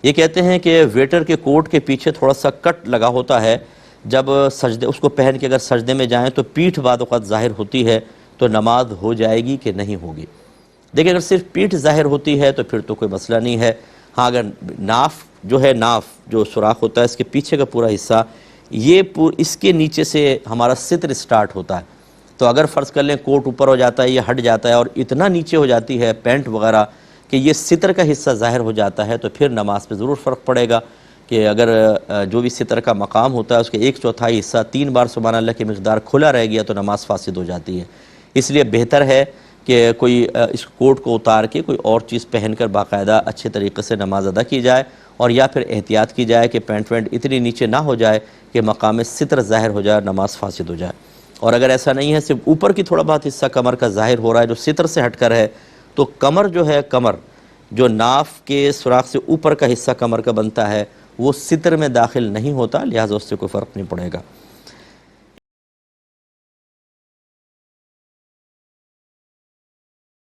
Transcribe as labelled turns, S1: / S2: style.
S1: یہ کہتے ہیں کہ ویٹر کے کوٹ کے پیچھے تھوڑا سا کٹ لگا ہوتا ہے، جب سجدے اس کو پہن کے اگر سجدے میں جائیں تو پیٹھ بعض اوقات ظاہر ہوتی ہے، تو نماز ہو جائے گی کہ نہیں ہوگی؟ دیکھیں اگر صرف پیٹھ ظاہر ہوتی ہے تو پھر تو کوئی مسئلہ نہیں ہے. ہاں اگر ناف جو سوراخ ہوتا ہے اس کے پیچھے کا پورا حصہ، اس کے نیچے سے ہمارا ستر سٹارٹ ہوتا ہے، تو اگر فرض کر لیں کوٹ اوپر ہو جاتا ہے یا ہٹ جاتا ہے اور اتنا نیچے ہو جاتی ہے پینٹ وغیرہ کہ یہ ستر کا حصہ ظاہر ہو جاتا ہے، تو پھر نماز پہ ضرور فرق پڑے گا کہ اگر جو بھی ستر کا مقام ہوتا ہے اس کے 1/4 حصہ 3 بار سبحان اللہ کی مقدار کھلا رہ گیا تو نماز فاسد ہو جاتی ہے. اس لیے بہتر ہے کہ کوئی اس کوٹ کو اتار کے کوئی اور چیز پہن کر باقاعدہ اچھے طریقے سے نماز ادا کی جائے، اور یا پھر احتیاط کی جائے کہ پینٹ وینٹ اتنی نیچے نہ ہو جائے کہ مقام ستر ظاہر ہو جائے، نماز فاسد ہو جائے. اور اگر ایسا نہیں ہے، صرف اوپر کی تھوڑا بہت حصہ کمر کا ظاہر ہو رہا ہے جو ستر سے ہٹ کر ہے، تو کمر جو ناف کے سوراخ سے اوپر کا حصہ کمر کا بنتا ہے وہ ستر میں داخل نہیں ہوتا، لہٰذا اس سے کوئی فرق نہیں پڑے گا.